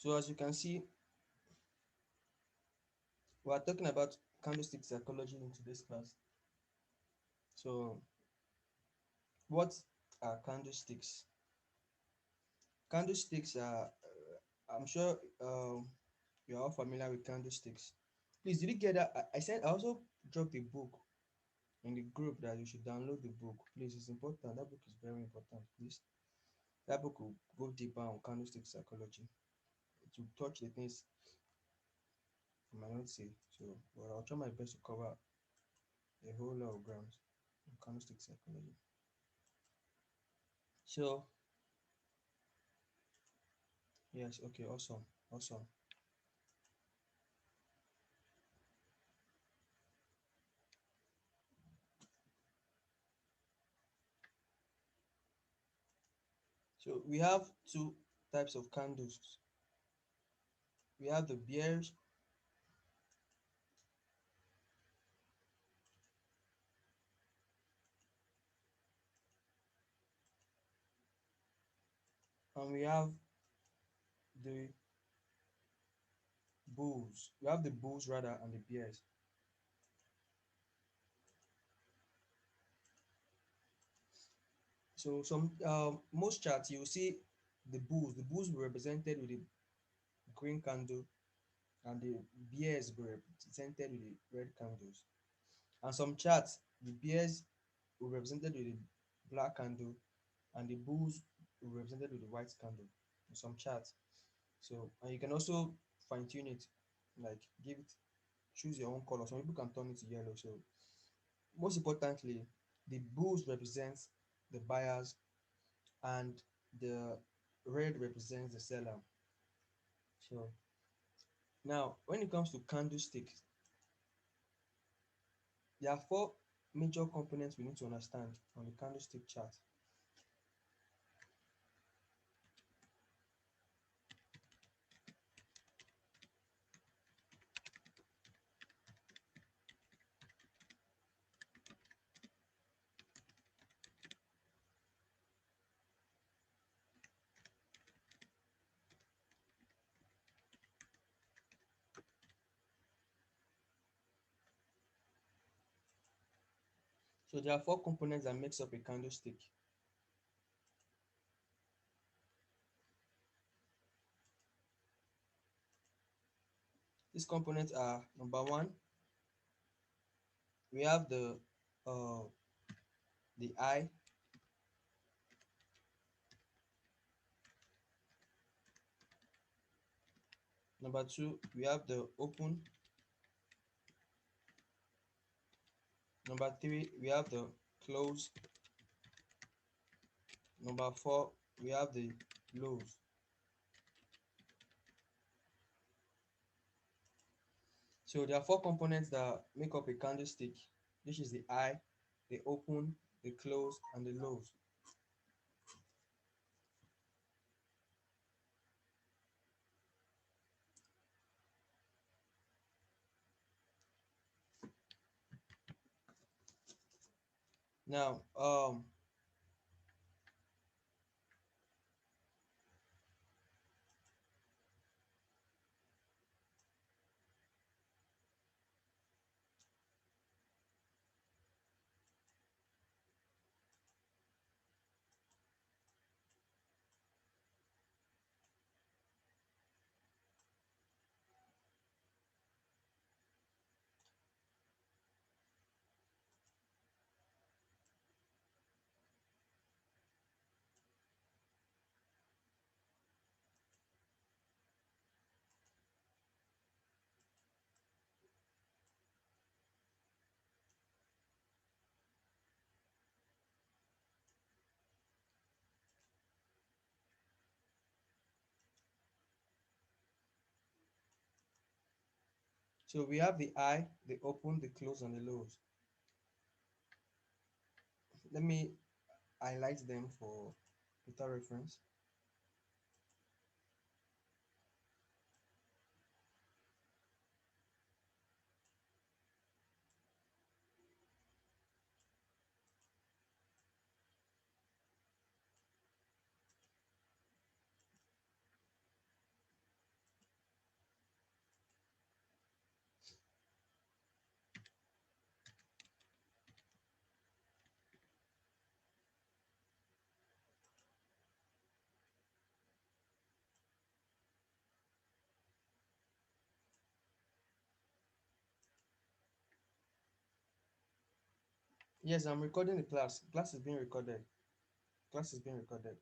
So as you can see, we are talking about candlestick psychology in today's class. So what are candlesticks? Candlesticks are, I'm sure you're all familiar with candlesticks. Please, did you get that? I said I also dropped a book in the group that you should download the book. Please, it's important. That book is very important. Please, that book will go deeper on candlestick psychology. It will touch the things I might not say. So, but I'll try my best to cover a whole lot of grounds on candlestick psychology. So, yes, okay, awesome, awesome. So we have two types of candles. We have the bears and we have the bulls. We have the bulls rather and the bears. So some most charts you will see the bulls. The bulls were represented with a green candle and the bears were represented with the red candles. And some charts, the bears were represented with a black candle and the bulls were represented with a white candle in some charts. So and you can also fine tune it, like give it choose your own color. Some people can turn it to yellow. So most importantly, the bulls represents the buyers and the red represents the seller. So now when it comes to candlesticks, there are four major components we need to understand on the candlestick chart. So there are four components that makes up a candlestick. These components are number one, we have uh the eye. Number two, we have the open. Number three, we have the close. Number four, we have the lows. So there are four components that make up a candlestick, which is the eye, the open, the close, and the lows. Now, so we have the eye, the open, the close, and the lows. Let me highlight them for better reference. Yes, I'm recording the class. Class is being recorded. Class is being recorded.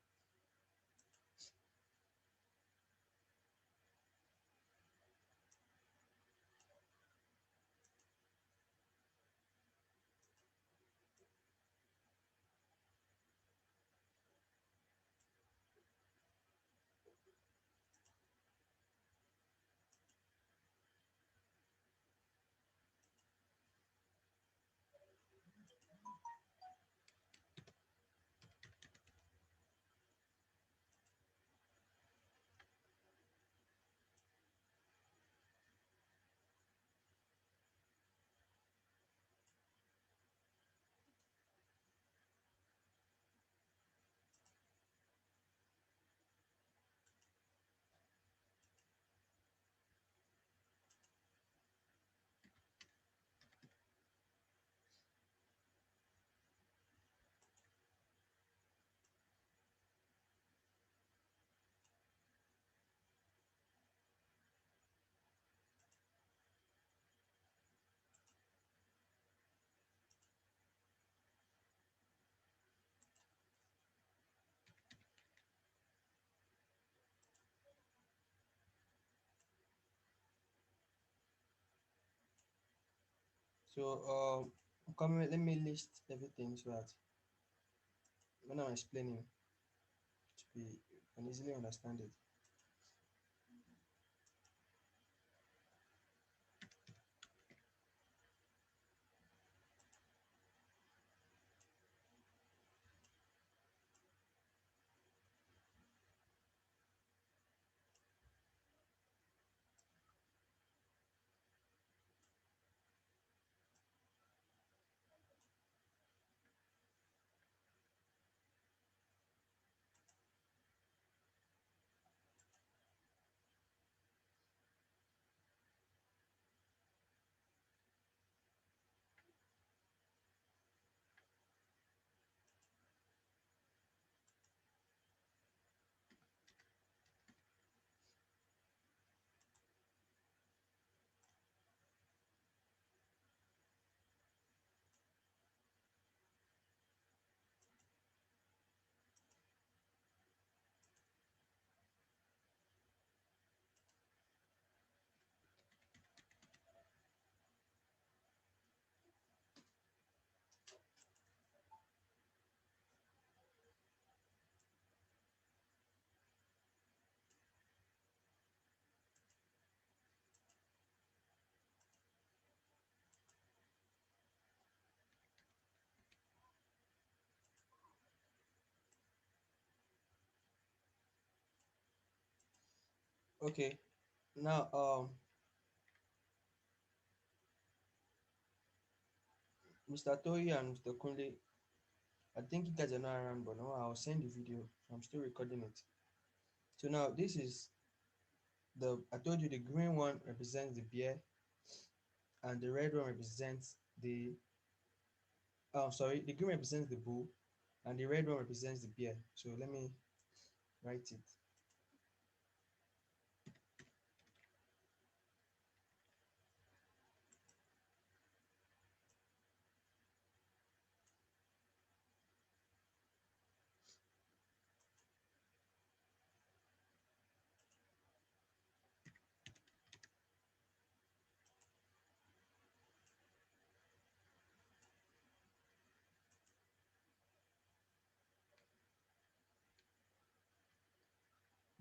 So come let me list everything so that when I'm explaining to be you can easily understand it. Okay. Now Mr. Toyi and Mr. Kunle, I think you guys are not around, but no, I'll send the video. I'm still recording it. So now this is the I told you the green one represents the bear and the red one represents the sorry, the green represents the bull and the red one represents the bear. So let me write it.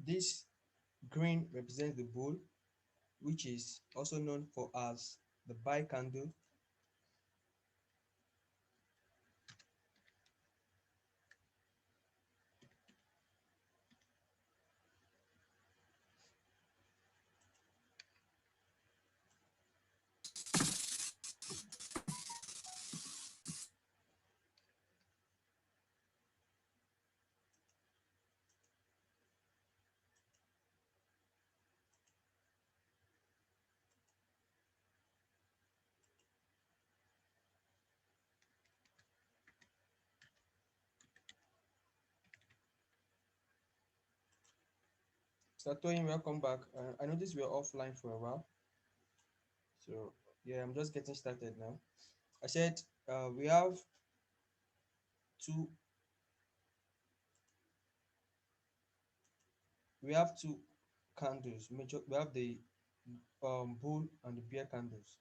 This green represents the bull, which is also known for as the buy candle. Satoyin, welcome back. I noticed we were offline for a while. So yeah, I'm just getting started now. I said we have two we have two candles. Major we have the bull and the bear candles.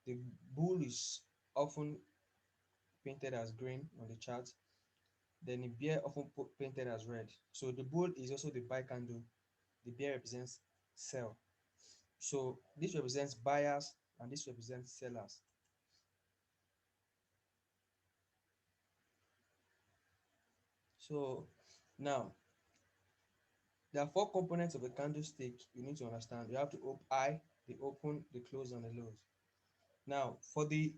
The bull is often painted as green on the chart, then the bear often painted as red. So the bull is also the buy candle, the bear represents sell. So this represents buyers and this represents sellers. So now there are four components of a candlestick you need to understand. You have to high, the open, the close, and the lows. Now for the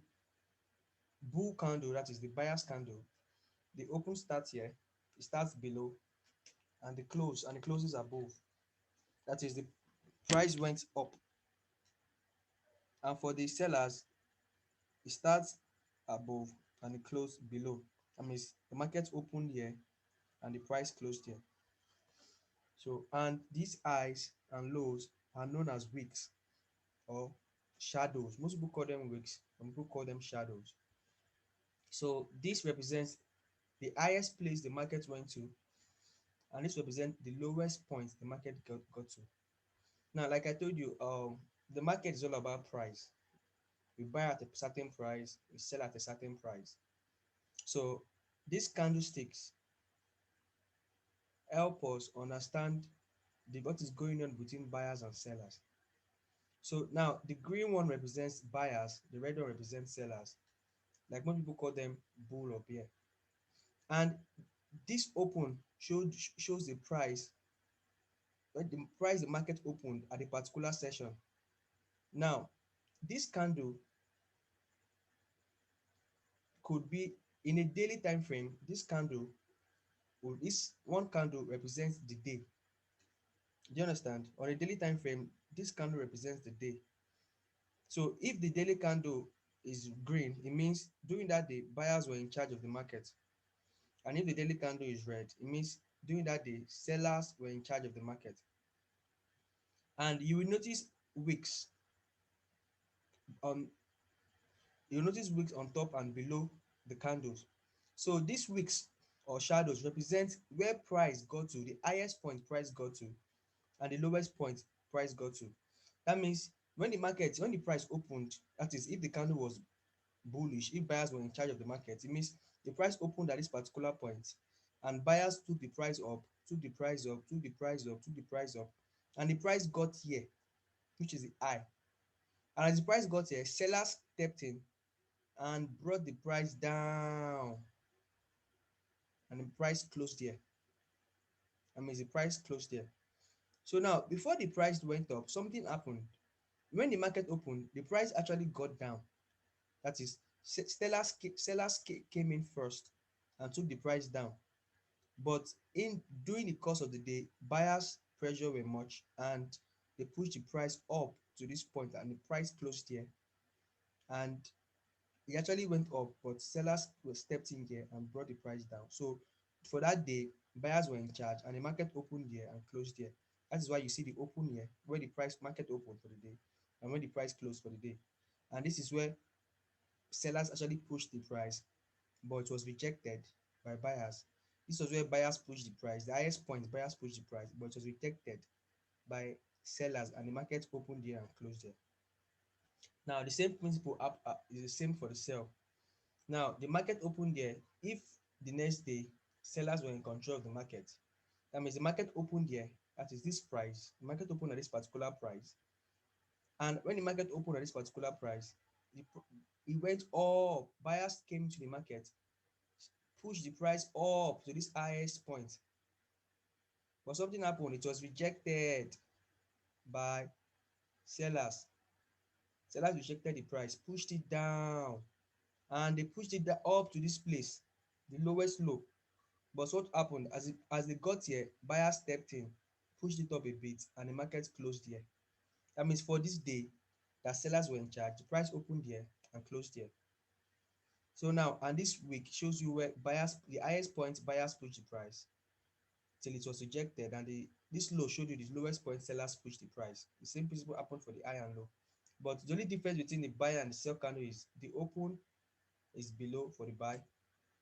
bull candle, that is the buyer's candle, the open starts here, it starts below, and the closes above. That is the price went up. And for the sellers, it starts above and it closed below. That means the market opened here and the price closed here. So, and these highs and lows are known as wicks or shadows. Most people call them wicks, some people call them shadows. So, this represents the highest place the market went to, and this represents the lowest point the market got to. Now, like I told you, the market is all about price. We buy at a certain price, we sell at a certain price. So, these candlesticks help us understand what is going on between buyers and sellers. So now the green one represents buyers, the red one represents sellers. Like most people call them bull or bear. And this open shows the price, when the price the market opened at a particular session. Now, this candle could be in a daily time frame. This candle, or this one candle represents the day. Do you understand? On a daily time frame, this candle represents the day. So if the daily candle is green, it means during that day, buyers were in charge of the market. And if the daily candle is red, it means during that day, sellers were in charge of the market. And you will notice wicks on top and below the candles. So these wicks or shadows represent where price got to, the highest point price got to, and the lowest point price got to. That means when the price opened, that is, if the candle was bullish, if buyers were in charge of the market, it means the price opened at this particular point and buyers took the price up, took the price up, took the price up, took the price up, and the price got here, which is the high. And as the price got here, sellers stepped in and brought the price down, and the price closed here. I mean, the price closed here. So now, before the price went up, something happened. When the market opened, the price actually got down. That is, sellers came in first and took the price down. But in during the course of the day, buyers' pressure were much and they pushed the price up to this point and the price closed here. And it actually went up, but sellers were stepped in here and brought the price down. So for that day, buyers were in charge and the market opened here and closed here. That is why you see the open here, where the price market opened for the day and when the price closed for the day. And this is where sellers actually pushed the price, but it was rejected by buyers. This was where buyers pushed the price. The highest point, buyers pushed the price, but it was rejected by sellers, and the market opened there and closed there. Now, the same principle is the same for the sell. Now, the market opened there. If the next day sellers were in control of the market, that means the market opened there. That is this price. The market opened at this particular price, and when the market opened at this particular price, it went up. Buyers came to the market, pushed the price up to this highest point, but something happened. It was rejected by sellers. Sellers rejected the price, pushed it down, and they pushed it up to this place, the lowest low. But what happened, as they got here, buyers stepped in, pushed it up a bit, and the market closed here. That means for this day that sellers were in charge, the price opened here and closed here. So now, and this week shows you where buyers, the highest point, buyers pushed the price till it was rejected, and this low showed you the lowest point, sellers pushed the price. The same principle happened for the high and low, but the only difference between the buy and the sell candle is the open is below for the buy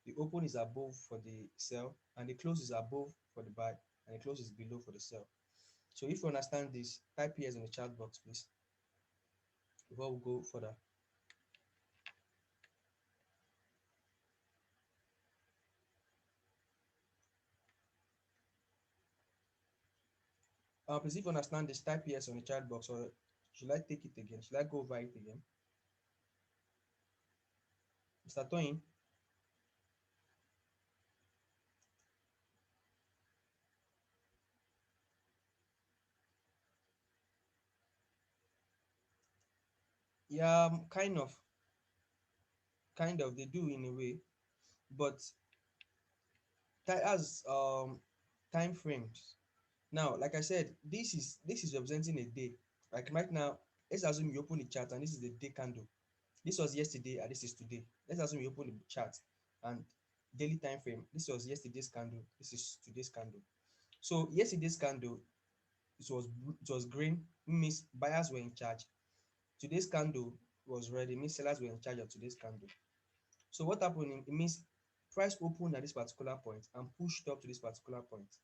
The open is above for the sell, and the close is above for the buy, and the close is below for the sell. So if you understand this, type yes in the chat box, please, before we go further. Please, if you understand this, type yes on the chat box, or should I take it again? Should I go over it again? Mr. Toyin? Yeah, kind of, they do in a way, but as time frames. Now, like I said, this is representing a day. Like right now, let's assume you open the chart and this is the day candle. This was yesterday and this is today. Let's assume you open the chart and daily time frame. This was yesterday's candle. This is today's candle. So yesterday's candle, it was green, means buyers were in charge. Today's candle was red, it means sellers were in charge of today's candle. So what happened? It means price opened at this particular point and pushed up to this particular point.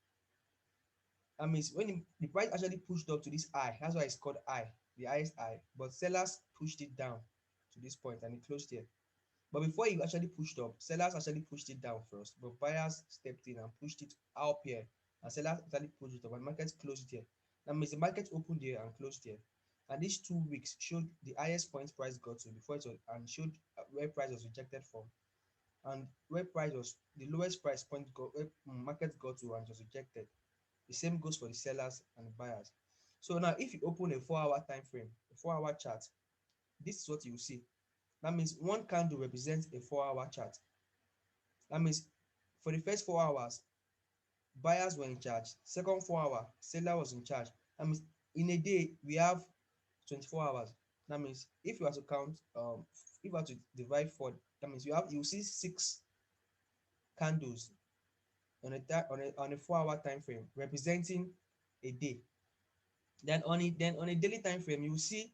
That means when the price actually pushed up to this high, that's why it's called high, the highest high. But sellers pushed it down to this point and it closed here. But before it actually pushed up, sellers actually pushed it down first, but buyers stepped in and pushed it up here, and sellers actually pushed it up, and market closed here. That means the market opened here and closed here. And these 2 weeks showed the highest point price got to before it was, and showed where price was rejected from, and where price was the lowest price point got, where market got to and was rejected. The same goes for the sellers and the buyers. So now if you open a 4 hour time frame, a 4 hour chart, this is what you will see. That means one candle represents a 4 hour chart. That means for the first 4 hours, buyers were in charge. Second 4 hour, seller was in charge. That means in a day we have 24 hours. That means if you are to count, if you are to divide four, that means you see 6 candles on a 4 hour time frame representing a day. Then on a daily time frame, you see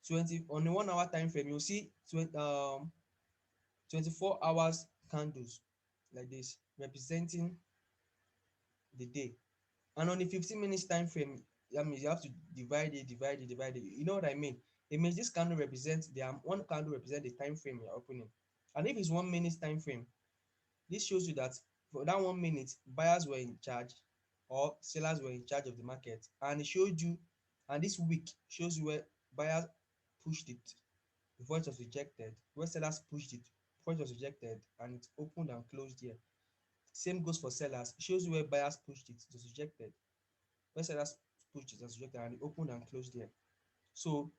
20 on a 1 hour time frame, you see 24 hours candles like this representing the day. And on a 15 minutes time frame, that means you have to divide it. You know what I mean? It means this candle represents one candle represents the time frame you're opening. And if it's 1 minute time frame, this shows you that for that 1 minute, buyers were in charge or sellers were in charge of the market. And it showed you, and this week shows you where buyers pushed it before it was rejected, where sellers pushed it before it was rejected, and it opened and closed here. Same goes for sellers. It shows you where buyers pushed it was rejected, where sellers pushed it was rejected, and it opened and closed here. So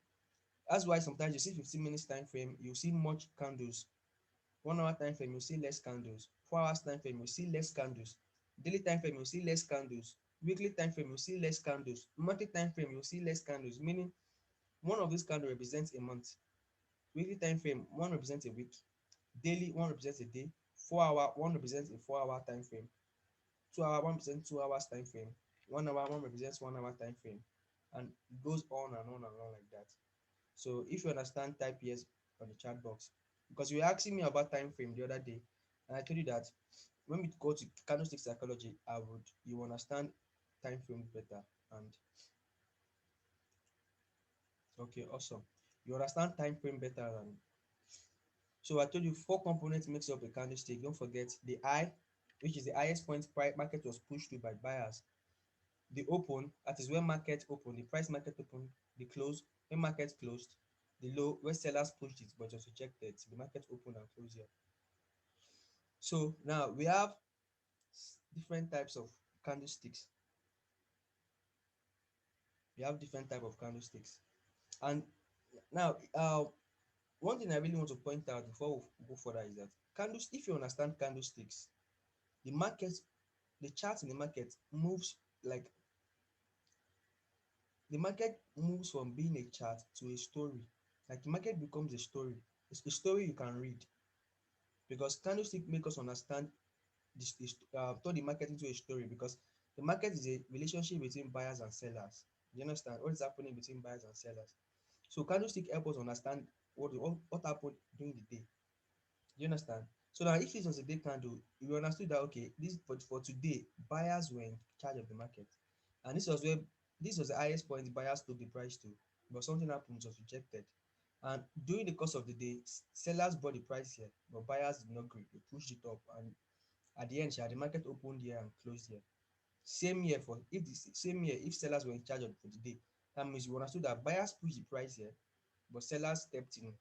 that's why sometimes you see 15 minutes time frame, you see much candles. 1 hour time frame, you see less candles. 4 hours time frame, you see less candles. Daily time frame, you see less candles. Weekly time frame, you see less candles. Monthly time frame, you see less candles. Meaning, one of these candles represents a month. Weekly time frame, one represents a week. Daily, one represents a day. 4 hour, one represents a 4 hour time frame. 2 hour, one represents 2 hours time frame. 1 hour, one represents 1 hour time frame. And it goes on and on and on like that. So if you understand, type yes on the chat box. Because you were asking me about time frame the other day, and I told you that when we go to candlestick psychology, you understand time frame better. And okay, awesome. You understand time frame better than. So I told you 4 components makes up a candlestick. Don't forget the high, which is the highest point price market was pushed to by buyers. The open, that is when market opened, the price market opened. The close, when market closed. The low, where sellers pushed it but was rejected. So the market opened and closed here. So now we have different types of candlesticks. We have different type of candlesticks. And now, one thing I really want to point out before we go further is that candles. If you understand candlesticks, the market, the chart in the market moves like the market moves from being a chart to a story. Like the market becomes a story. It's a story you can read, because candlestick make us understand turn the market into a story, because the market is a relationship between buyers and sellers. You understand what is happening between buyers and sellers? So candlestick help us understand what happened during the day. You understand? So now if it was a day candle, we understood that okay, this for today, buyers were in charge of the market. And this was the highest point buyers took the price to, but something happened, it was rejected. And during the course of the day, sellers bought the price here, but buyers did not agree. They pushed it up, and at the end, the market opened here and closed here. Same year for if the same year if sellers were in charge of for the day, that means we understood that buyers pushed the price here, but sellers stepped in,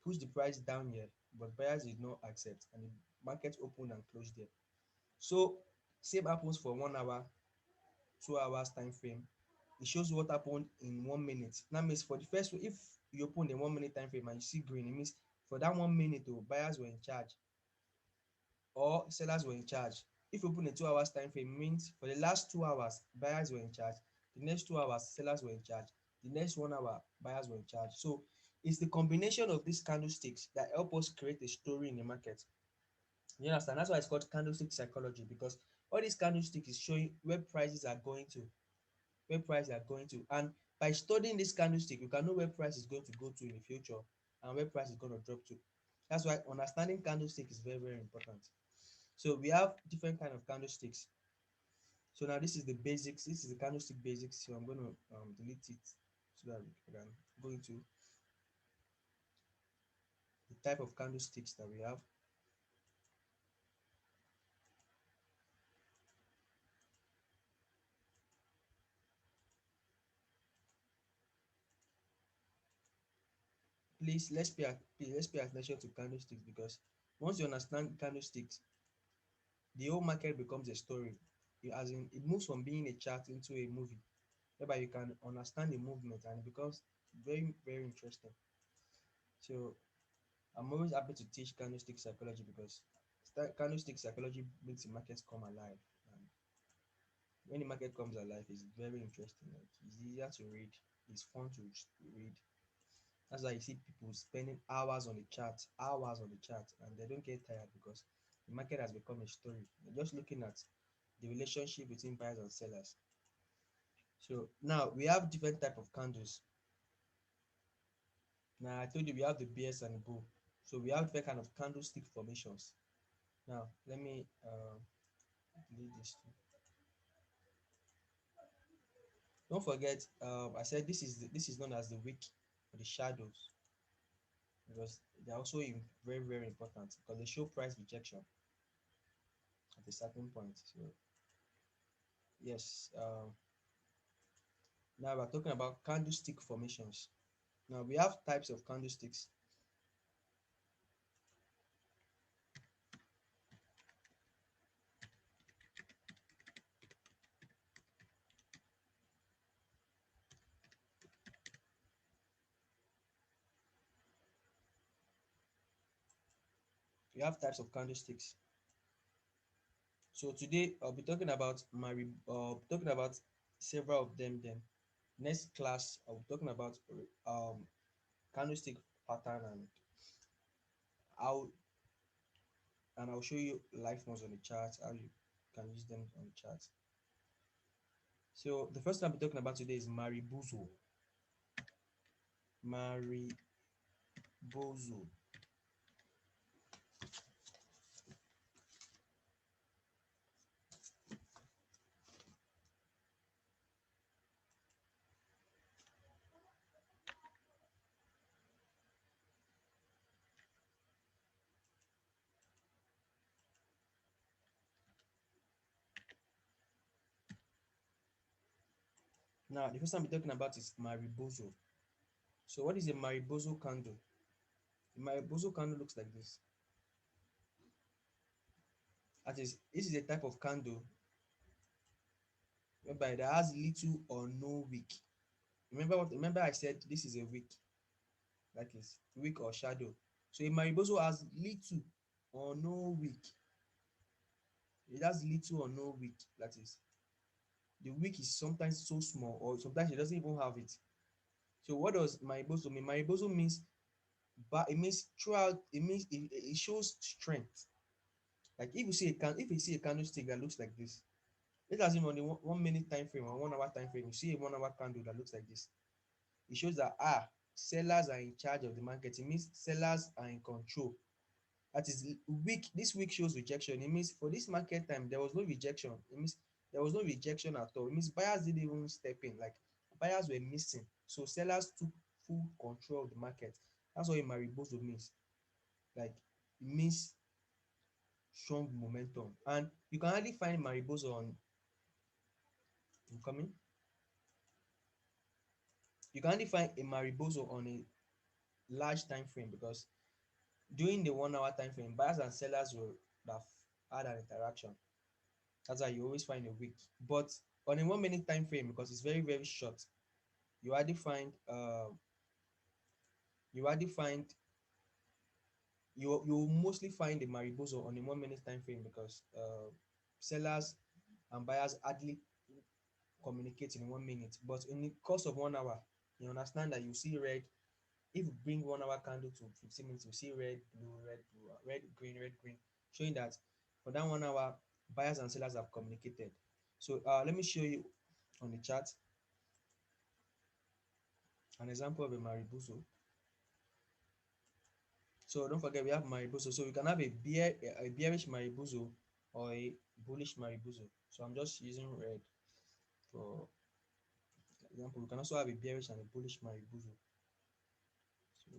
pushed the price down here, but buyers did not accept, and the market opened and closed there. So same happens for 1 hour, 2 hours time frame. It shows what happened in 1 minute. That means for the first, if you open the 1 minute time frame and you see green, it means for that 1 minute, oh, buyers were in charge or sellers were in charge. If you open a 2 hours time frame, it means for the last 2 hours, buyers were in charge. The next 2 hours, sellers were in charge. The next 1 hour, buyers were in charge. So it's the combination of these candlesticks that help us create a story in the market. You understand? That's why it's called candlestick psychology, because all these candlesticks is showing where prices are going to, where prices are going to. And by studying this candlestick, you can know where price is going to go to in the future and where price is going to drop to. That's why understanding candlestick is very, very important. So we have different kind of candlesticks. So now this is the basics. This is the candlestick basics. So I'm going to delete it so that we can go into the type of candlesticks that we have. Please let's pay attention to candlesticks, because once you understand candlesticks, the whole market becomes a story. As in, it moves from being a chart into a movie, whereby you can understand the movement and it becomes very, very interesting. So I'm always happy to teach candlestick psychology, because candlestick psychology makes the markets come alive. And when the market comes alive, it's very interesting. Like, it's easier to read, it's fun to read. That's why you see people spending hours on the chart, and they don't get tired, because the market has become a story. They're just looking at the relationship between buyers and sellers. So now we have different type of candles. Now I told you we have the bears and the bull. So we have different kind of candlestick formations. Now let me delete this too. Don't forget, I said this is known as the wick or the shadows, because they're also very, very important, because they show price rejection at a certain point. So yes, now we're talking about candlestick formations. Now we have types of candlesticks. We have types of candlesticks. So today I'll be talking about several of them. Then next class I'll be talking about candlestick pattern, how and I'll show you life modes on the chart, how you can use them on the chart. So the first thing I'll be talking about today is Maribozo. Maribozo. Now the first thing I'll be talking about is Maribozo. So what is a Maribozo candle? A Maribozo candle looks like this. That is, this is a type of candle whereby that has little or no wick. Remember I said this is a wick, that is wick or shadow. So a Maribozo has little or no wick. It has little or no wick. That is, the wick is sometimes so small, or sometimes it doesn't even have it. So what does Maribozo mean? Maribozo means, but it means throughout. It means it shows strength. Like if you see a candlestick that looks like this, let us assume on the 1 minute time frame or 1 hour time frame, you see a 1 hour candle that looks like this. It shows that sellers are in charge of the market. It means sellers are in control. That is week. This week shows rejection. It means for this market time there was no rejection. It means there was no rejection at all. It means buyers didn't even step in. Like buyers were missing, so sellers took full control of the market. That's what a mariboso means. Like it means strong momentum, and you can hardly find mariboso on incoming. You can hardly find a mariboso on a large time frame, because during the 1 hour time frame, buyers and sellers will have had an interaction. That's why you always find a week. But on a 1 minute time frame, because it's very, very short, you hardly find you hardly find you mostly find the mariboso on a 1 minute time frame, because sellers and buyers hardly communicate in 1 minute. But in the course of 1 hour, you understand that you see red. If you bring 1 hour candle to 15 minutes, you see red, blue, red, blue, red, green, showing that for that 1 hour, buyers and sellers have communicated. So let me show you on the chart an example of a mariboso. So don't forget we have mariboso. So we can have a bearish mariboso or a bullish mariboso. So I'm just using red for example. We can also have a bearish and a bullish mariboso. So,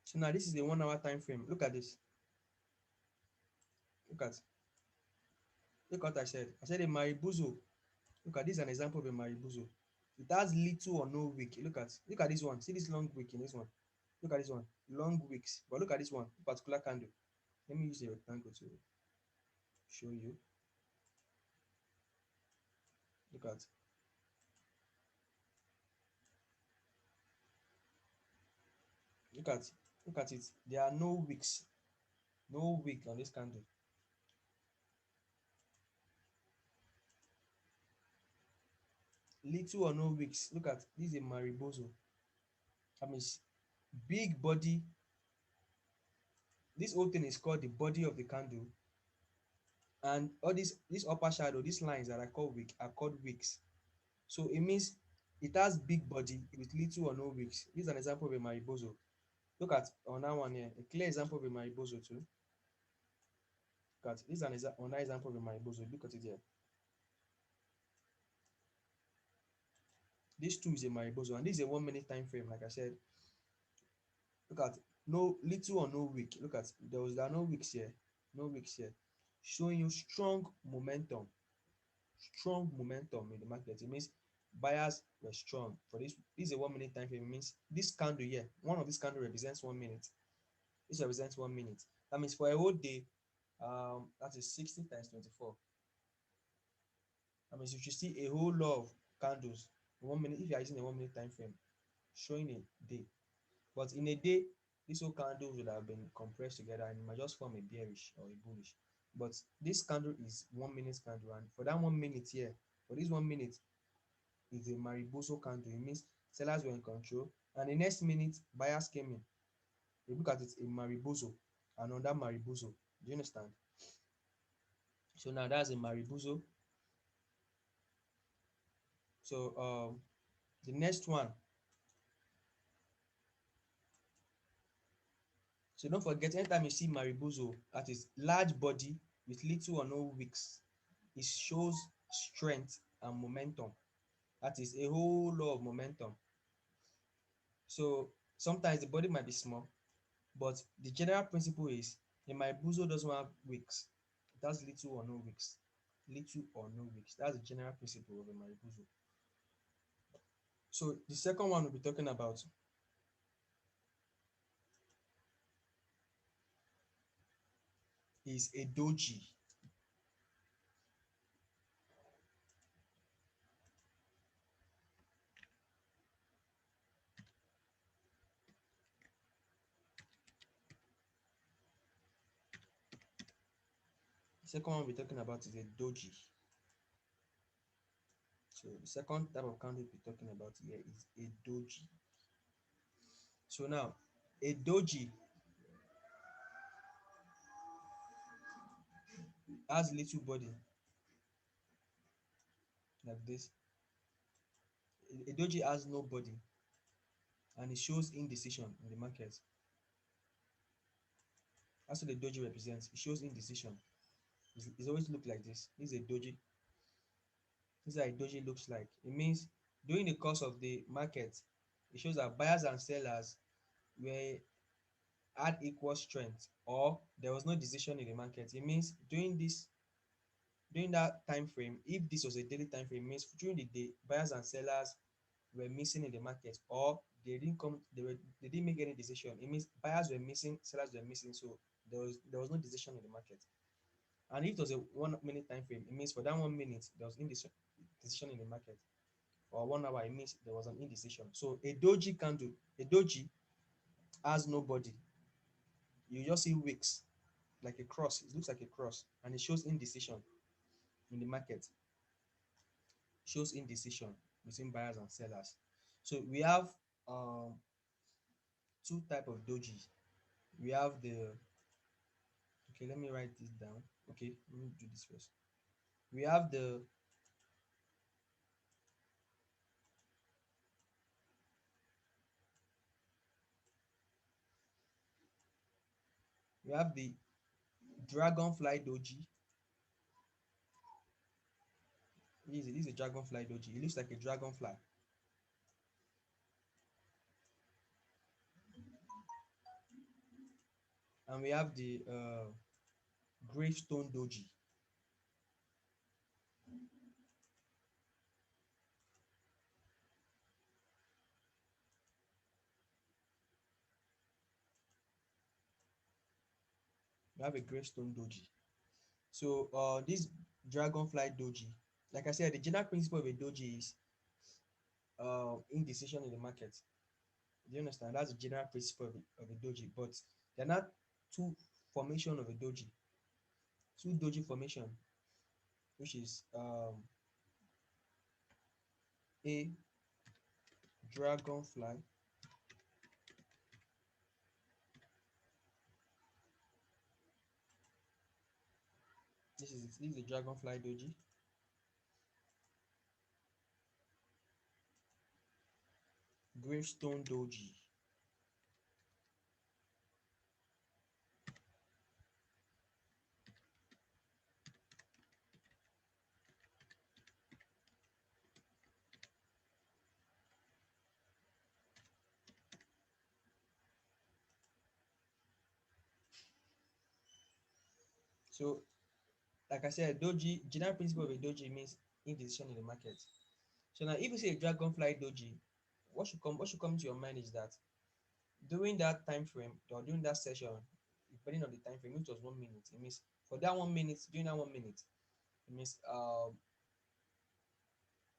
so now this is the 1 hour time frame. Look at this. Look at look what I said. I said a mariboso. Look at this, an example of a mariboso. It has little or no wick. Look at this one. See this long wick in this one. Look at this one. Long wicks. But look at this one, particular candle. Let me use a rectangle to show you. Look at look at look at it. There are no wicks. No wick on this candle. Little or no wicks. Look at this is a mariboso. That means big body. This whole thing is called the body of the candle. And all this upper shadow, these lines that I call wick are called wicks. So it means it has big body with little or no wicks. This is an example of a mariboso. Look at on that one here, a clear example of a mariboso too. Look at this is another example of a mariboso. Look at it here. This too is a mariboso, and this is a 1 minute time frame. Like I said, look at no little or no wick. Look at there are no wicks here, no wicks here, showing you strong momentum in the market. It means buyers were strong for this. This is a 1 minute time frame. It means this candle here, one of this candle represents 1 minute. This represents 1 minute. That means for a whole day, that is 60 times 24. That means you should see a whole lot of candles in 1 minute if you are using a 1 minute time frame, showing a day. But in a day, these whole candles would have been compressed together and it might just form a bearish or a bullish. But this candle is 1 minute candle, and for that 1 minute here, for this 1 minute is a mariboso candle. It means sellers were in control, and the next minute buyers came in. You look at it, a mariboso, another mariboso. Do you understand? So now that's a mariboso. So the next one. So don't forget, anytime you see mariboso, that is large body with little or no wicks, it shows strength and momentum. That is a whole lot of momentum. So sometimes the body might be small, but the general principle is a mariboso doesn't have wicks. It has little or no wicks. Little or no wicks. That's the general principle of a mariboso. So the second one we'll be talking about is a doji. The second one we're talking about is a doji. So the second type of candle we're talking about here is a doji. So now a doji has little body like this. A doji has no body and it shows indecision in the market. That's what the doji represents. It shows indecision. It's always look like this. This is a doji. This is how a doji looks like. It means during the course of the market, it shows that buyers and sellers were had equal strength or there was no decision in the market. It means during that time frame, if this was a daily time frame, it means during the day, buyers and sellers were missing in the market or they didn't make any decision. It means buyers were missing, sellers were missing, so there was no decision in the market. And if it was a 1 minute time frame, it means for that 1 minute there was indecision in the market. Or 1 hour, it means there was an indecision. So a doji has no body. You just see wicks like a cross. It looks like a cross, and it shows indecision in the market. Shows indecision between buyers and sellers. So we have um, two type of doji. We have the okay. Let me write this down. Okay, let me do this first. We have the dragonfly doji. This is a dragonfly doji. It looks like a dragonfly. And we have the gravestone doji. We have a gravestone doji. So this dragonfly doji, like I said, the general principle of a doji is indecision in the market. Do you understand? That's the general principle of a doji. But there are not two formation of a doji. Two doji formation, which is a dragonfly. This is a dragonfly doji. Gravestone doji. So, like I said, doji general principle of a doji means indecision in the market. So now, if you say a dragonfly doji, what should come to your mind is that during that time frame or during that session, depending on the time frame, which was 1 minute, it means for that 1 minute, during that 1 minute, it means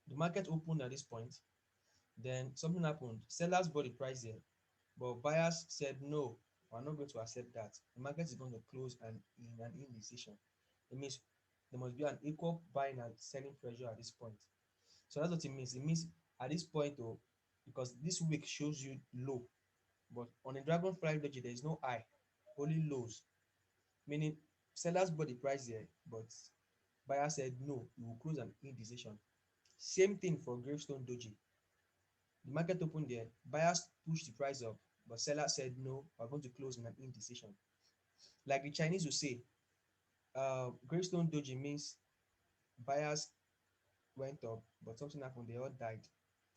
the market opened at this point, then something happened. Sellers bought the price there, but buyers said no, we're not going to accept that. The market is going to close and in an indecision. It means there must be an equal buying and selling pressure at this point. So that's what it means. It means at this point, though, because this week shows you low, but on a dragonfly doji, there is no high, only lows. Meaning sellers bought the price there, but buyer said no, you will close an indecision. Same thing for gravestone doji. The market opened there, buyers pushed the price up, but seller said no, we're going to close in an indecision. Like the Chinese will say, gravestone doji means buyers went up, but something happened, they all died.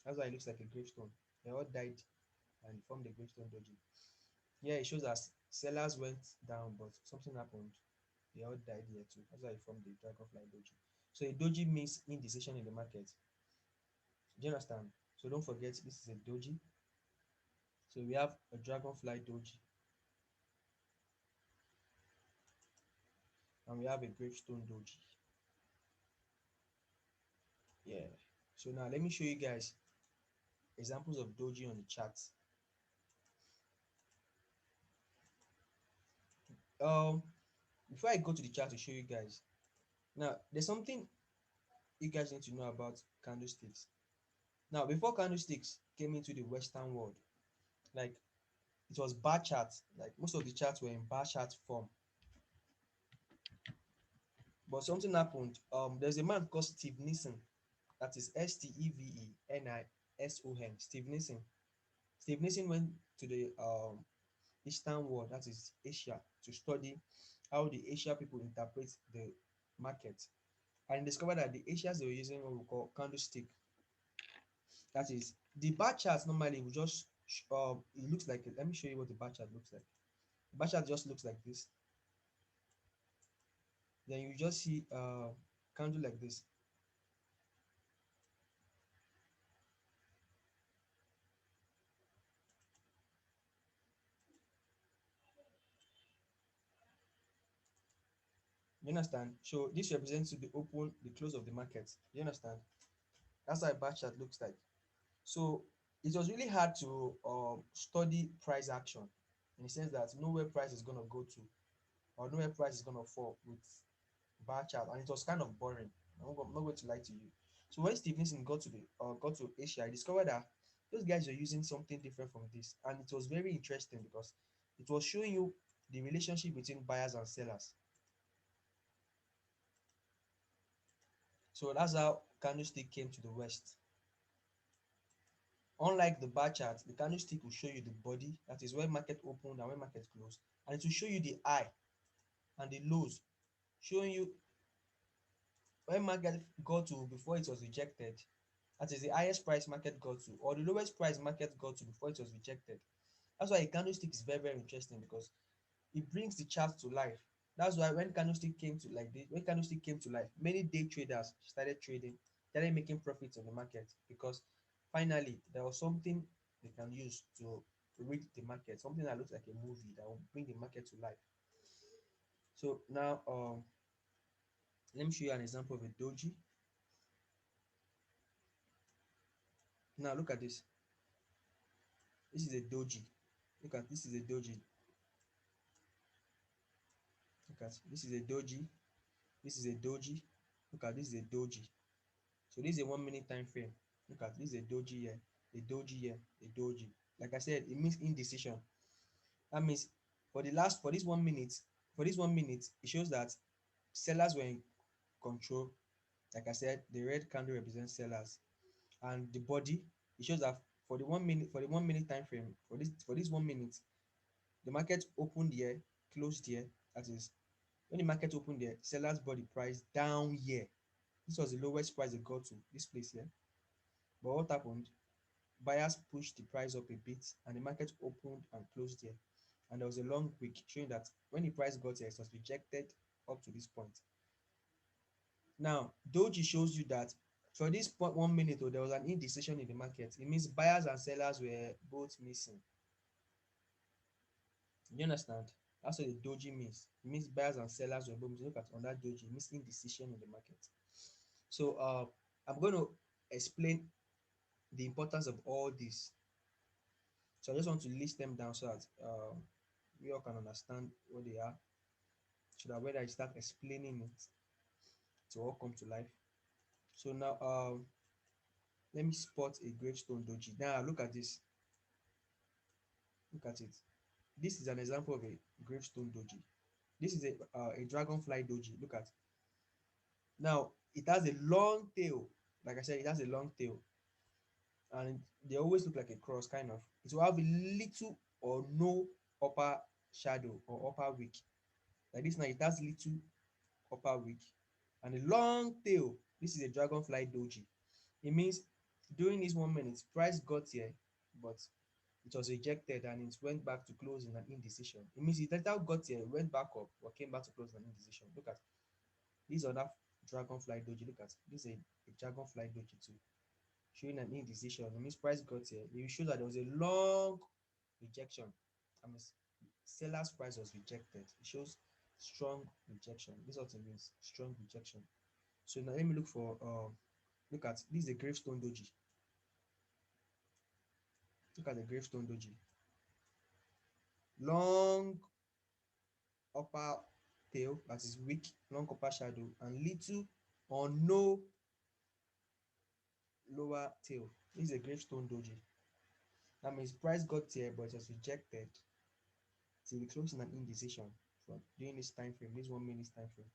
That's why it looks like a gravestone. They all died and formed the gravestone doji. Yeah, it shows that sellers went down, but something happened. They all died here too. That's why it formed the dragonfly doji. So a doji means indecision in the market. Do you understand? So don't forget this is a doji. So we have a dragonfly doji and we have a gravestone doji. Yeah. So now let me show you guys examples of doji on the chart. Um, Before I go to the chart to show you guys, now there's something you guys need to know about candlesticks. Now, before candlesticks came into the Western world, like it was bar charts. Like most of the charts were in bar chart form. But something happened. There's a man called Steve Nissen. That is Stevenison. Steve Nissen. Steve Nissen went to the Eastern world, that is Asia, to study how the Asia people interpret the market. And he discovered that the Asians they were using what we call candlestick. That is the bar chart normally will just it looks like let me show you what the bar chart looks like. The bar chart just looks like this. Then you just see candle like this. You understand? So this represents the open, the close of the market. You understand? That's how a bar chart looks like. So it was really hard to study price action in the sense that know where price is gonna go to or know where price is gonna fall with bar chart, and it was kind of boring. I'm not going to lie to you. So when Stevenson got to Asia, I discovered that those guys were using something different from this, and it was very interesting because it was showing you the relationship between buyers and sellers. So that's how candlestick came to the West. Unlike the bar chart, the candlestick will show you the body, that is when market opened and when market closed, and it will show you the high and the lows, showing you when market got to before it was rejected, that is the highest price market got to or the lowest price market got to before it was rejected. That's why a candlestick is very very interesting because it brings the chart to life. That's why when candlestick came to like this, when candlestick came to life, many day traders started trading, started making profits in the market because finally there was something they can use to read the market, something that looks like a movie that will bring the market to life. So now let me show you an example of a doji. Now look at this. This is a doji. Look at this is a doji. Look at this is a doji. This is a doji. Look at this is a doji. So this is a 1 minute time frame. Look at this is a doji here, a doji here, a doji. Like I said, it means indecision. That means for this 1 minute, it shows that sellers were in control. Like I said, the red candle represents sellers, and the body it shows that for the 1 minute time frame for this 1 minute, the market opened here, closed here. That is when the market opened there, sellers bought the price down here. This was the lowest price they got to, this place here. But what happened? Buyers pushed the price up a bit and the market opened and closed here. And there was a long wick showing that when the price got here, it was rejected up to this point. Now, Doji shows you that for this point 1 minute, there was an indecision in the market. It means buyers and sellers were both missing. You understand? That's what the doji means. It means buyers and sellers were both. Look at on that doji, it means indecision in the market. So I'm going to explain the importance of all this. So I just want to list them down so that we all can understand what they are. So that when I start explaining it, to all come to life. So now let me spot a gravestone doji. Now look at this. Look at it. This is an example of a gravestone doji. This is a dragonfly doji. Look at. Now it has a long tail. Like I said, it has a long tail, and they always look like a cross, kind of. It will have a little or no upper shadow or upper wing. Like this now, it has little upper wing and a long tail. This is a dragonfly doji. It means during this 1 minute, price got here, but it was rejected and it went back to close in an indecision. It means it later got here, went back up, or came back to close in an indecision. Look at this other dragonfly doji. Look at this is a dragonfly doji too, showing an indecision. It means price got here. It will show that there was a long rejection. I mean, seller's price was rejected. It shows strong rejection. This is what it means, strong rejection. So now let me look for look at this is a gravestone doji. Look at the gravestone doji. Long upper tail that is weak, long upper shadow, and little or no lower tail. This is a gravestone doji. That means price got here but it was rejected till we close in an indecision for during this time frame, this 1 minute time frame.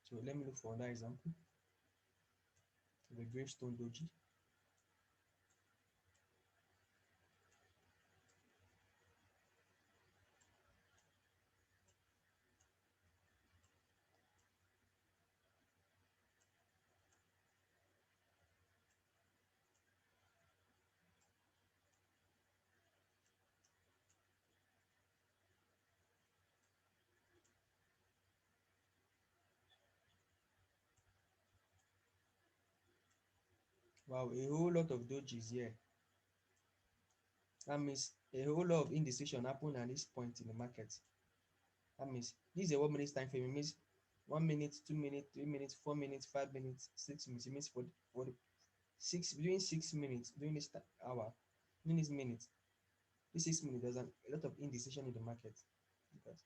So let me look for another example of a gravestone doji. Wow, a whole lot of dojis here. That means a whole lot of indecision happened at this point in the market. That means this is a 1 minute time frame. It means 1 minute, 2 minutes, 3 minutes, 4 minutes, 5 minutes, 6 minutes. It means for the six during 6 minutes during this hour, during this minute, this 6 minutes there's a lot of indecision in the market because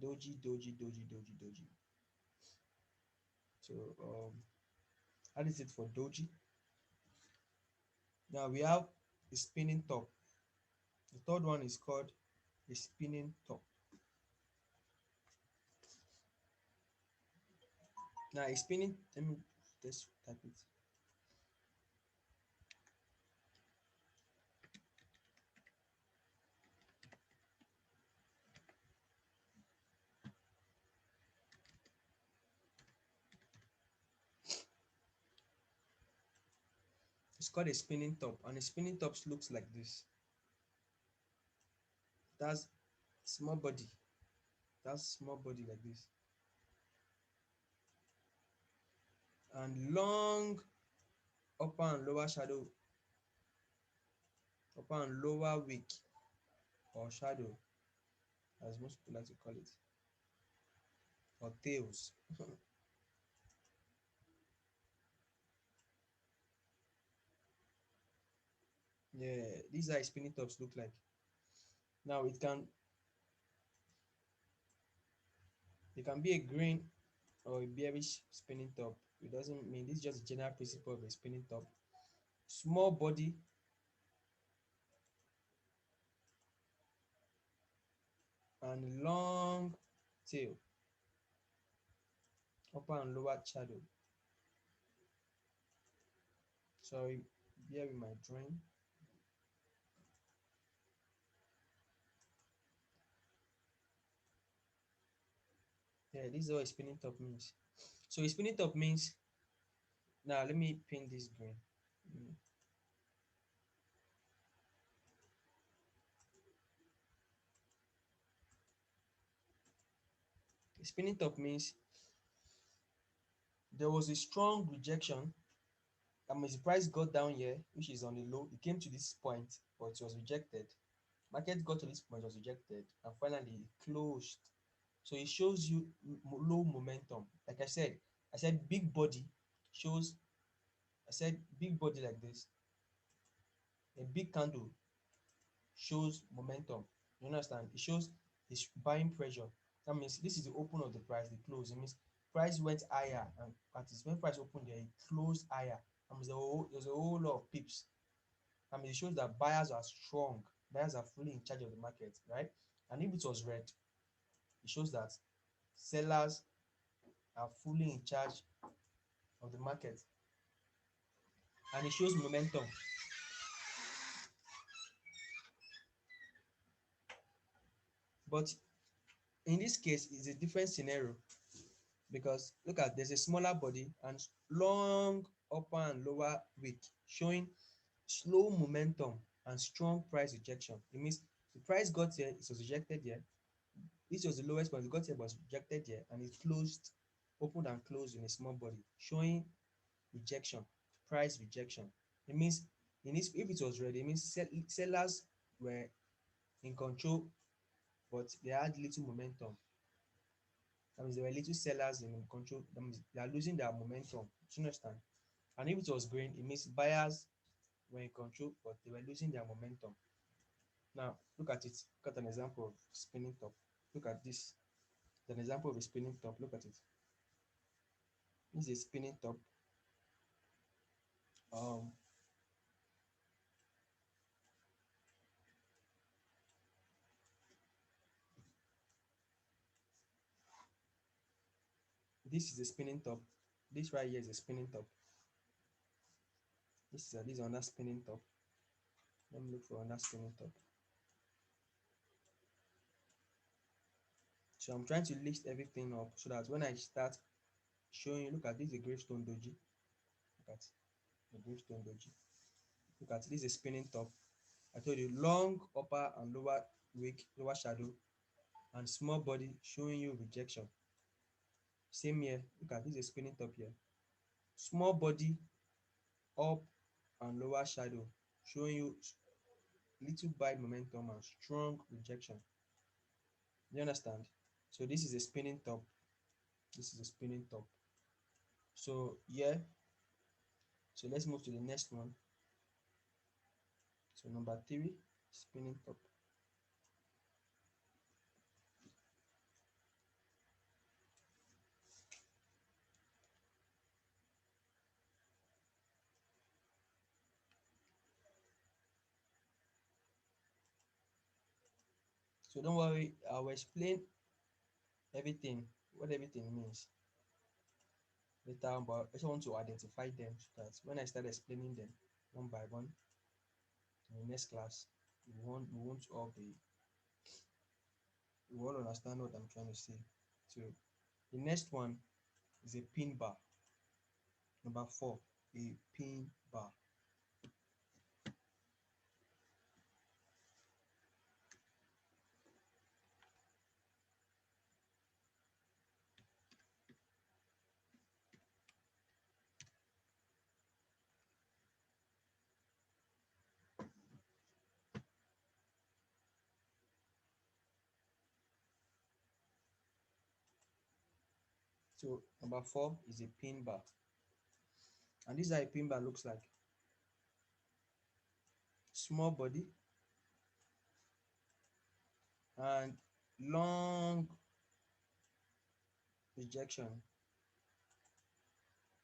doji, doji, doji, doji, doji. So that is it for doji. Now we have a spinning top. The third one is called a spinning top. Now a spinning, let me just type it. It's called a spinning top, and a spinning top looks like this. That's small body. That's small body like this, and long upper and lower shadow, upper and lower wick or shadow, as most people like to call it, or tails. Yeah, these are spinning tops look like. Now it can be a green or a bearish spinning top. It doesn't mean, this is just a general principle of a spinning top. Small body and long tail, upper and lower shadow. Sorry, bear with my drawing. Yeah, this is what a spinning top means. So a spinning top means, now let me paint this green. Mm. A spinning top means there was a strong rejection. That means the price got down here, which is on the low. It came to this point, but it was rejected. Market got to this point, was rejected, and finally it closed. So it shows you low momentum. Like I said big body shows. I said big body like this, a big candle shows momentum. You understand? It shows it's buying pressure. That means this is the open of the price, the close. It means price went higher, and that is when price opened there, it closed higher. That means there's a whole lot of pips. That means it shows that buyers are strong, buyers are fully in charge of the market, right? And if it was red, it shows that sellers are fully in charge of the market, and it shows momentum. But in this case, it's a different scenario because look at, there's a smaller body and long upper and lower wick showing slow momentum and strong price rejection. It means the price got here, it was rejected here. This was the lowest point, it got here, but was rejected here, and it closed, opened and closed in a small body, showing rejection, price rejection. It means in this, if it was red, it means sellers were in control, but they had little momentum. That means there were little sellers in control. That means they are losing their momentum. Do you understand? And if it was green, it means buyers were in control, but they were losing their momentum. Now, look at it. Look at an example of spinning top. Look at this. It's an example of a spinning top. Look at it. This is a spinning top. Um, this is a spinning top. This right here is a spinning top. This is another spinning top. Let me look for another spinning top. So I'm trying to list everything up so that when I start showing you, look at this is a gravestone doji. Look at the gravestone doji. Look at this is a spinning top. I told you long upper and lower wick, lower shadow, and small body showing you rejection. Same here. Look at this is a spinning top here. Small body, up and lower shadow showing you little buy momentum and strong rejection. You understand? So this is a spinning top. This is a spinning top. So yeah. So let's move to the next one. So number three, spinning top. So don't worry, I will explain everything, what everything means later on, but I just want to identify them so that when I start explaining them one by one in the next class, we won't all be we all understand what I'm trying to say. So the next one is a pin bar. Number four, a pin bar. So number four is a pin bar. And this is how a pin bar looks like. Small body and long rejection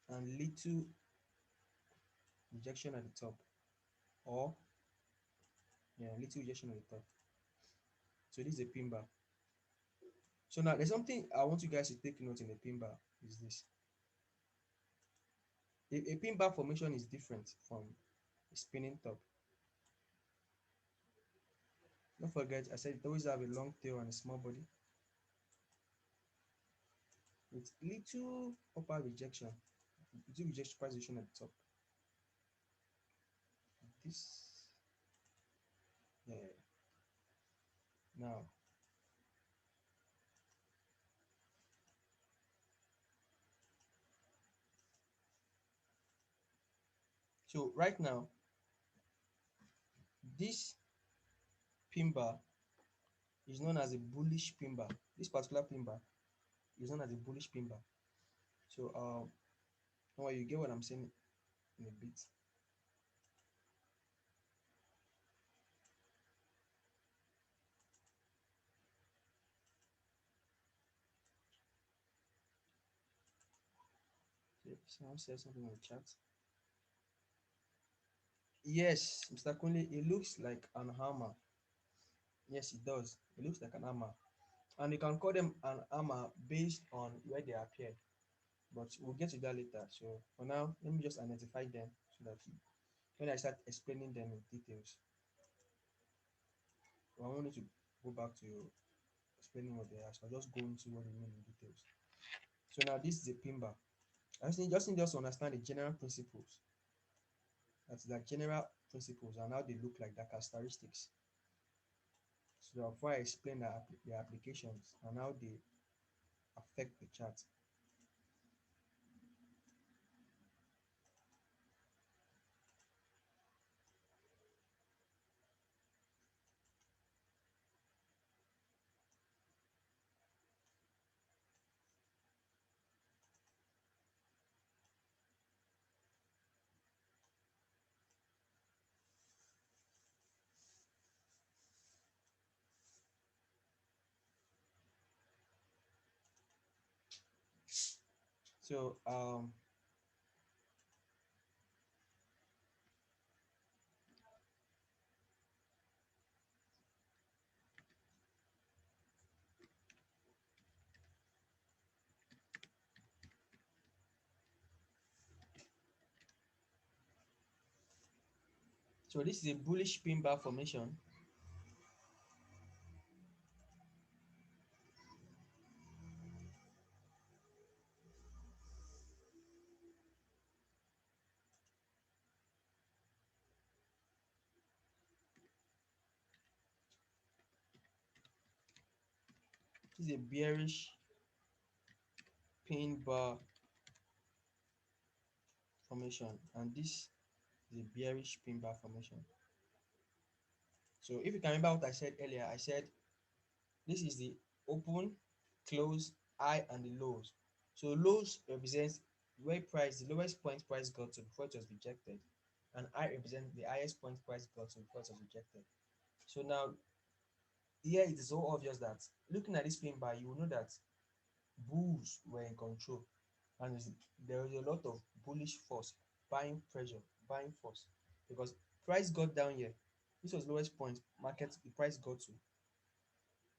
and little rejection at the top, or yeah, little rejection at the top. So this is a pin bar. So now there's something I want you guys to take note in the pin bar is this. A pin bar formation is different from a spinning top. Don't forget, I said it always have a long tail and a small body with little upper rejection, little rejection position at the top. This, yeah. Now, so right now, this pin bar is known as a bullish pin bar. This particular pin bar is known as a bullish pin bar. So, now you get what I'm saying in a bit. Someone said something in the chat. Yes, Mr. Kunle, it looks like an hammer. Yes, it does. It looks like an hammer. And you can call them an hammer based on where they appear. But we'll get to that later. So for now, let me just identify them so that when I start explaining them in details, I want you to go back to explaining what they are. So I'll just go into what they mean in details. So now this is a pin bar. I just need to understand the general principles. That's like general principles and how they look like, the characteristics. So before I explain the applications and how they affect the chart. So So this is a bullish pin bar formation. This is a bearish pin bar formation, and this is a bearish pin bar formation. So if you can remember what I said earlier, I said this is the open, close, high, and the lows. So lows represents where price, the lowest point price got to before it was rejected, and high represents the highest point price got to before it was rejected. So now here it is so obvious that looking at this pin bar, you will know that bulls were in control, and there was a lot of bullish force, buying pressure, buying force, because price got down here. This was lowest point market the price got to.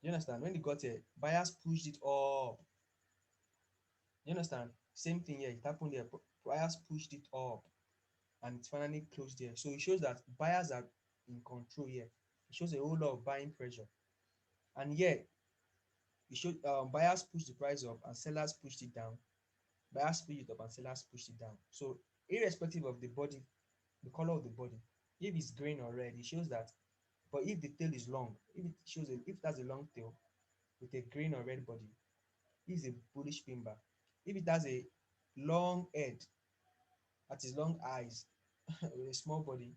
You understand? When it got here, buyers pushed it up. You understand? Same thing here. It happened here. Buyers pushed it up, and it finally closed here. So it shows that buyers are in control here. It shows a whole lot of buying pressure. And here, it showed buyers pushed the price up and sellers pushed it down. Buyers pushed it up and sellers pushed it down. So irrespective of the body, the color of the body, if it's green or red, it shows that. But if the tail is long, if it has a long tail with a green or red body, it's a bullish pin bar. If it has a long head, that is long eyes, with a small body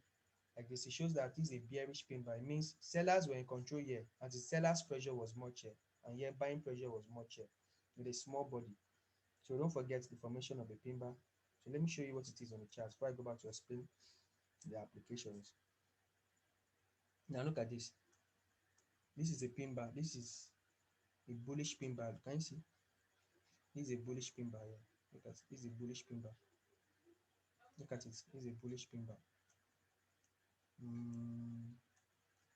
like this, it shows that this is a bearish pin bar. It means sellers were in control here, and the sellers pressure was much here, and here buying pressure was much here with a small body. So don't forget the formation of a pin bar. So let me show you what it is on the chart before I go back to explain the applications. Now look at this. This is a pin bar. This is a bullish pin bar. Can you see? This is a bullish pin bar here. Look at this is a bullish pin bar. Look at it. This is a bullish pin bar. Mm,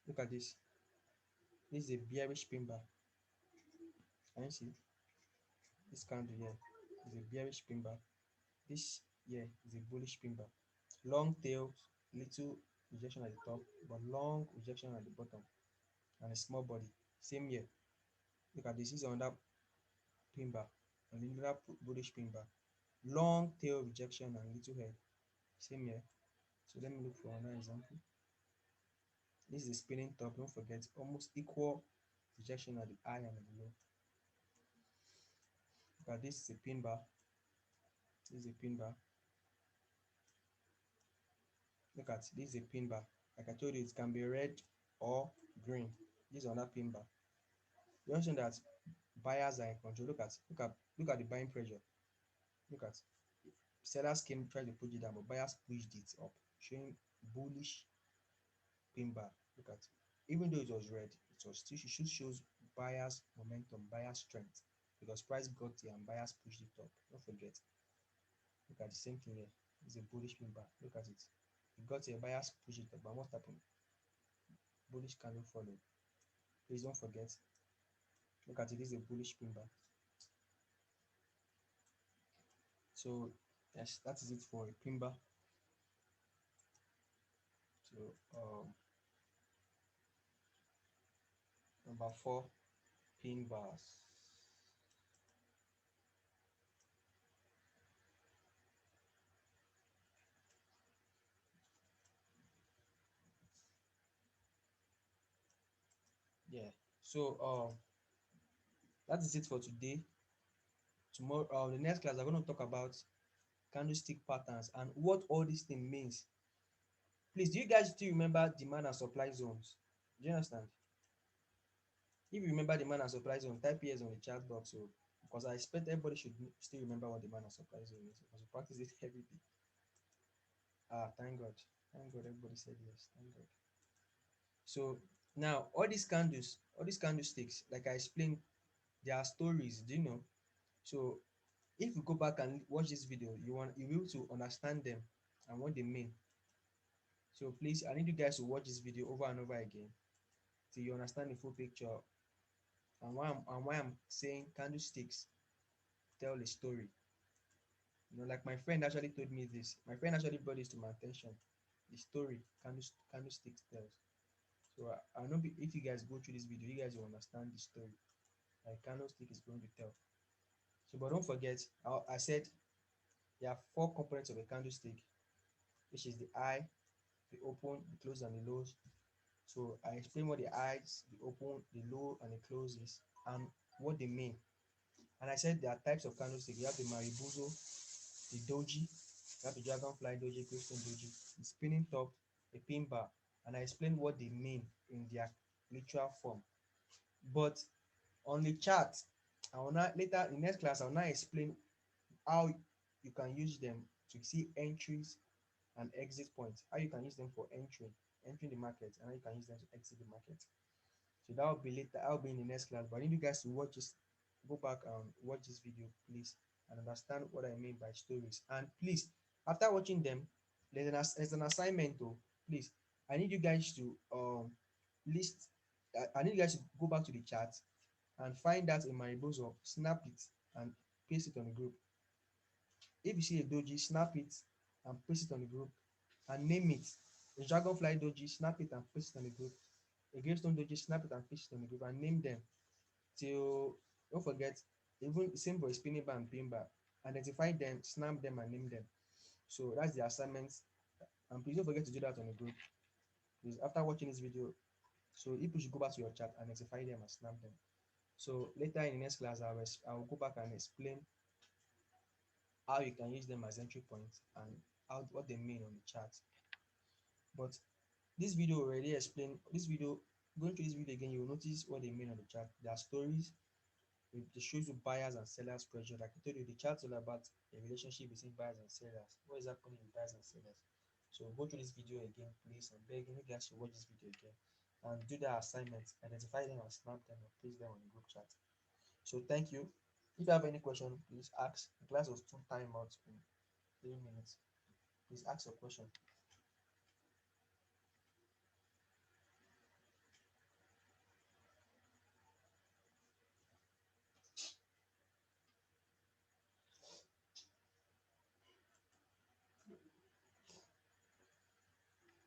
look at this. This is a bearish pin bar. Can you see? This candle here is a bearish pin bar. This here is a bullish pin bar. Long tail, little rejection at the top, but long rejection at the bottom, and a small body. Same here. Look at this. This is another pin bar, another bullish pin bar. Long tail rejection and little head. Same here. So let me look for another example. This is a spinning top. Don't forget, almost equal rejection at the high and at the low. Look at this is a pin bar. This is a pin bar. Look at this is a pin bar. Like I told you, it can be red or green. This is another pin bar. You understand that buyers are in control. Look at the buying pressure. Look at sellers came trying to push it down, but buyers pushed it up, showing bullish pin bar. Look at even though it was red, it was still it should shows buyers momentum, buyers strength, because price got here and buyers pushed it up. Don't forget. Look at the same thing here. It's a bullish pin bar. Look at it. It got here, buyers pushed it up, but what happened? Bullish candle followed. Please don't forget. Look at it. This is a bullish pin bar. So yes, that is it for a pin bar. So number 4, pin bars. Yeah. So that is it for today. Tomorrow, the next class, I'm going to talk about candlestick patterns and what all this thing means. Please, do you guys still remember demand and supply zones? Do you understand? If you remember demand and supply zone, type yes on the chat box. So, because I expect everybody should still remember what demand and supply zone is, because we practice it every day. Ah, thank God. Thank God everybody said yes. Thank God. So now all these candlesticks, like I explained, there are stories, do you know? So if you go back and watch this video, you'll be able to understand them and what they mean. So please, I need you guys to watch this video over and over again till you understand the full picture, and why I'm saying candlesticks tell a story. Like my friend actually told me this. My friend actually brought this to my attention. the story candlestick tells. So I know if you guys go through this video, you guys will understand the story like candlestick is going to tell. So, but don't forget, I said there are four components of a candlestick, which is the high, the open, the close, and the lows. So I explain what the highs, the open, the low, and the close is, and what they mean. And I said there are types of candlestick. You have the maribuzo, the doji, you have the dragonfly doji, gravestone doji, the spinning top, a pin bar, and I explained what they mean in their literal form. But on the chart, I will not later in next class I will now explain how you can use them to see entries and exit points. How you can use them for entering the market, and how you can use them to exit the market. So that will be later. I'll be in the next class. But I need you guys to watch this, go back and watch this video, please, and understand what I mean by stories. And please, after watching them, there's an assignment though. Please, I need you guys to list. I need you guys to go back to the chat and find out a mariboso, snap it and paste it on the group. If you see a doji, snap it and paste it on the group and name it. A dragonfly doji, snap it and paste it on the group. A gravestone doji, snap it and paste it on the group and name them. Till don't forget, even same for a spinning bar and pin bar. Identify them, snap them and name them. So that's the assignment. And please don't forget to do that on the group. Please, after watching this video, so if you should go back to your chat, identify them and snap them. So later in the next class, I will go back and explain how you can use them as entry points and how what they mean on the chart. But this video already explained this video. Going through this video again, you will notice what they mean on the chart. There are stories. It shows you buyers and sellers pressure. Like I told you, the chart's all about a relationship between buyers and sellers. What is happening with buyers and sellers? So go through this video again, please. I'm begging you guys to watch this video again and do the assignments. Identify them and snap them and place them on the group chat. So thank you. If you have any question, please ask. The class was 2 timeouts in 3 minutes. Please ask your question.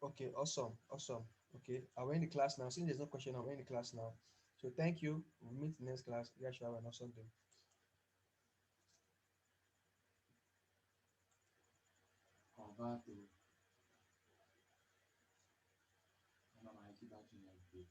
Okay, awesome, awesome. Okay, I'll end the class now. Since there's no question, I'll end the class now. So thank you. We'll meet in the next class. You guys should have an awesome day. Convert to, ano makikita nyo